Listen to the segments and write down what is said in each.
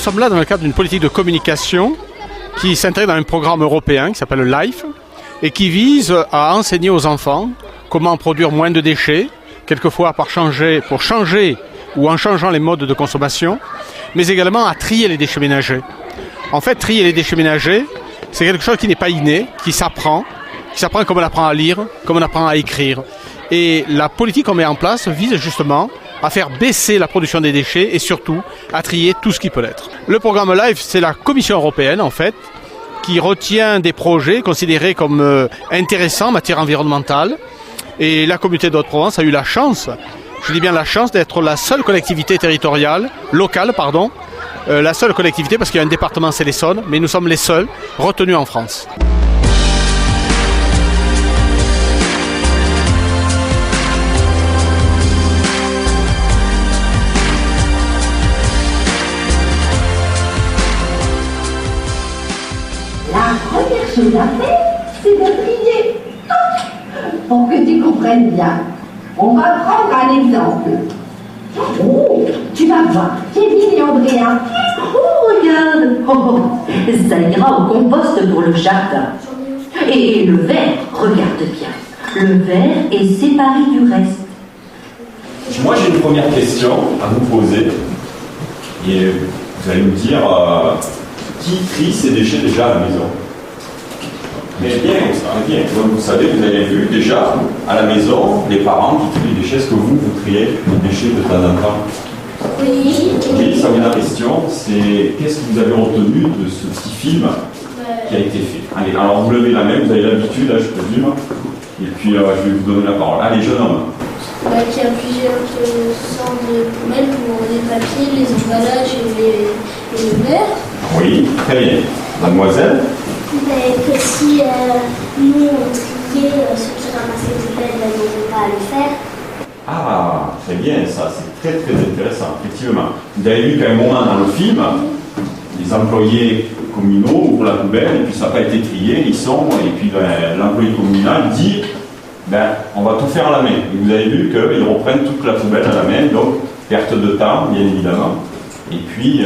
sommes là dans le cadre d'une politique de communication qui s'intègre dans un programme européen qui s'appelle LIFE et qui vise à enseigner aux enfants comment produire moins de déchets, quelquefois pour changer ou en changeant les modes de consommation, mais également à trier les déchets ménagers. En fait, trier les déchets ménagers, c'est quelque chose qui n'est pas inné, qui s'apprend comme on apprend à lire, comme on apprend à écrire. Et la politique qu'on met en place vise justement à faire baisser la production des déchets et surtout à trier tout ce qui peut l'être. Le programme LIFE, c'est la Commission européenne en fait, qui retient des projets considérés comme intéressants en matière environnementale. Et la communauté de Haute-Provence a eu la chance, je dis bien la chance, d'être la seule collectivité territoriale, locale, la seule collectivité, parce qu'il y a un département, c'est l'Essonne, mais nous sommes les seuls retenus en France. La première chose à faire, c'est de trier. Pour que tu comprennes bien, on va prendre un exemple. Oh, tu vas voir, Kevin et Andrea. Oh, regarde. Ça ira au compost pour le jardin. Et le verre, regarde bien. Le verre est séparé du reste. Moi, j'ai une première question à vous poser. Et vous allez me dire, qui trie ses déchets déjà à la maison? Mais bien. Comme vous savez, vous avez vu déjà à la maison les parents qui trient les déchets. Est-ce que vous triez les déchets de temps en temps? Oui. Oui, ça vient la question, c'est qu'est-ce que vous avez retenu de ce petit film qui a été fait? Allez, alors vous levez la main, vous avez l'habitude, là, je présume. Et puis je vais vous donner la parole. Allez, jeune homme. Qui a plusieurs sortes de poubelles pour les papiers, les emballages et le verre. Oui, très bien. Mademoiselle? Que si nous on triait ceux qui ramassaient les poubelles, ils n'auraient pas à le faire. Ah, très bien, ça, c'est très très intéressant, effectivement. Vous avez vu qu'à un moment dans le film, les employés communaux ouvrent la poubelle et puis ça n'a pas été trié, ils sont, et puis l'employé communal dit on va tout faire à la main. Et vous avez vu qu'ils reprennent toute la poubelle à la main, donc perte de temps, bien évidemment. Et puis,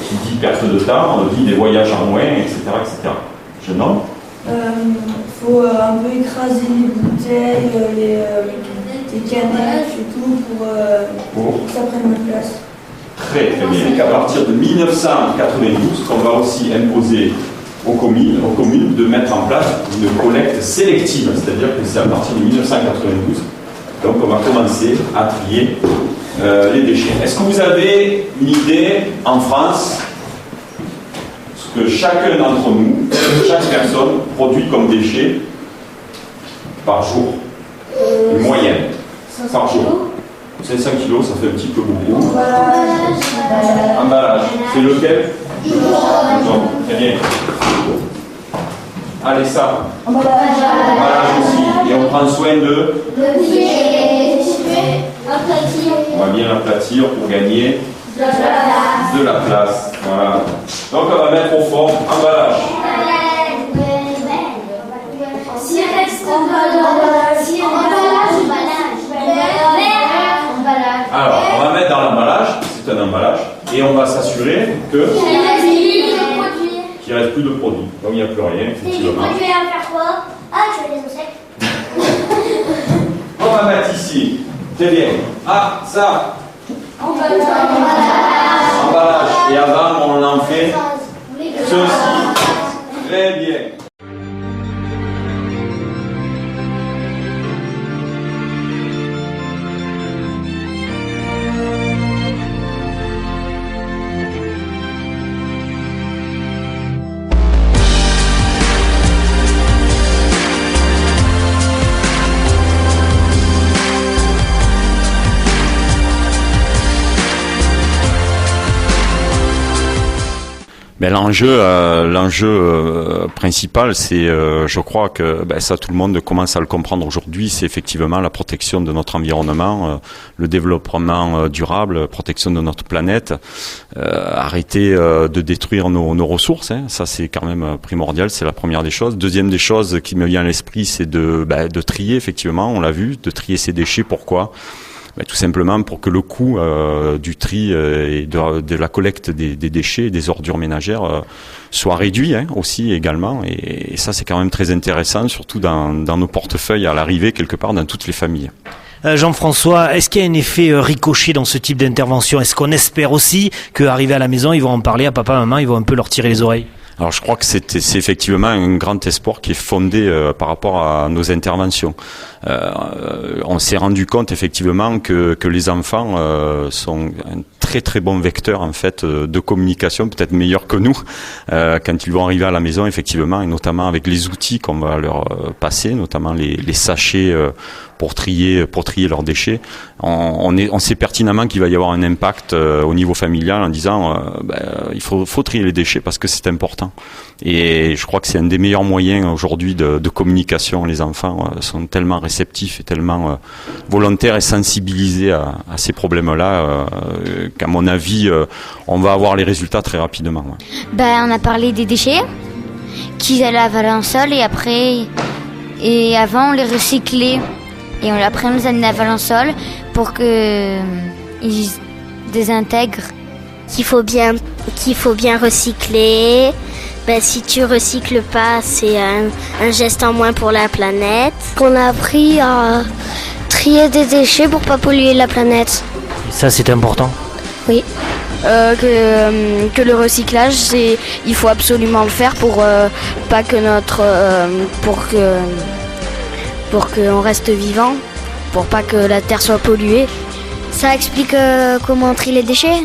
qui dit perte de temps, on dit des voyages en moins, etc. etc. Jeune homme? Faut un peu écraser les bouteilles, les canettes et tout pour que ça prenne de place. Très très bien. Et qu'à partir de 1992, qu'on va aussi imposer aux communes de mettre en place une collecte sélective, c'est-à-dire que c'est à partir de 1992, donc on va commencer à trier les déchets. Est-ce que vous avez une idée en France ce que chacun d'entre nous, chaque personne produit comme déchets par jour? Une moyenne par jour. 500 kilos, ça fait un petit peu beaucoup. Emballage. C'est lequel? Non, très bien. Allez, ça. Emballage aussi. Et on prend soin de on va bien l'aplatir pour gagner de la place. Voilà. Donc on va mettre au fond emballage. Alors, on va mettre dans l'emballage, c'est un emballage, et on va s'assurer que qu'il ne reste plus de produits. Donc il n'y a plus rien, effectivement. Tu vas faire quoi? Ah, je vais les secs. On va mettre ici, très bien. Ah, ça. Emballage. Et avant, on en fait ceci. Très bien. Ben l'enjeu principal, c'est, je crois que ça tout le monde commence à le comprendre aujourd'hui, c'est effectivement la protection de notre environnement, le développement durable, protection de notre planète, arrêter de détruire nos ressources, hein, ça c'est quand même primordial, c'est la première des choses. Deuxième des choses qui me vient à l'esprit, c'est de trier effectivement, on l'a vu, de trier ces déchets. Pourquoi ? tout simplement pour que le coût du tri et de la collecte des déchets, des ordures ménagères soit réduit aussi également. Et ça, c'est quand même très intéressant, surtout dans nos portefeuilles à l'arrivée, quelque part, dans toutes les familles. Jean-François, est-ce qu'il y a un effet ricochet dans ce type d'intervention? Est-ce qu'on espère aussi qu'arrivés à la maison, ils vont en parler à papa, maman, ils vont un peu leur tirer les oreilles? Alors je crois que c'est effectivement un grand espoir qui est fondé par rapport à nos interventions. On s'est rendu compte effectivement que les enfants sont un très très bon vecteur en fait de communication, peut-être meilleur que nous quand ils vont arriver à la maison effectivement, et notamment avec les outils qu'on va leur passer, notamment les sachets pour trier leurs déchets. On sait pertinemment qu'il va y avoir un impact au niveau familial en disant il faut trier les déchets parce que c'est important. Et je crois que c'est un des meilleurs moyens aujourd'hui de communication. Les enfants sont tellement réceptifs et tellement volontaires et sensibilisés à ces problèmes-là qu'à mon avis, on va avoir les résultats très rapidement. Ouais. On a parlé des déchets qu'ils allaient avaler en sol et avant on les recyclait. Et après, on les amenait à Valençol pour qu'ils désintègrent. Qu'il faut bien recycler. Si tu recycles pas, c'est un geste en moins pour la planète. On a appris à trier des déchets pour pas polluer la planète. Et ça, c'est important. Oui. Que le recyclage, il faut absolument le faire pour pas que pour qu'on reste vivant, pour pas que la terre soit polluée. Ça explique comment on trie les déchets.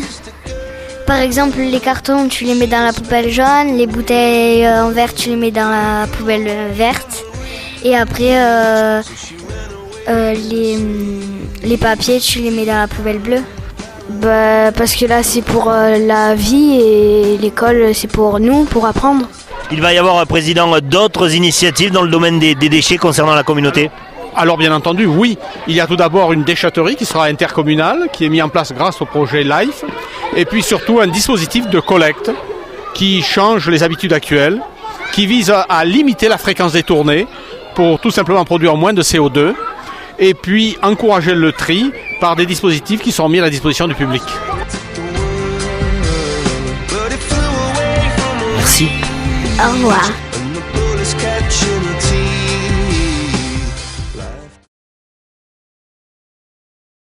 Par exemple, les cartons, tu les mets dans la poubelle jaune, les bouteilles en verre, tu les mets dans la poubelle verte. Et après, les papiers, tu les mets dans la poubelle bleue. Parce que là, c'est pour la vie et l'école, c'est pour nous, pour apprendre. Il va y avoir, Président, d'autres initiatives dans le domaine des déchets concernant la communauté? Alors bien entendu, oui. Il y a tout d'abord une déchetterie qui sera intercommunale, qui est mise en place grâce au projet LIFE, et puis surtout un dispositif de collecte qui change les habitudes actuelles, qui vise à limiter la fréquence des tournées pour tout simplement produire moins de CO2, et puis encourager le tri par des dispositifs qui sont mis à la disposition du public. Merci. Au revoir.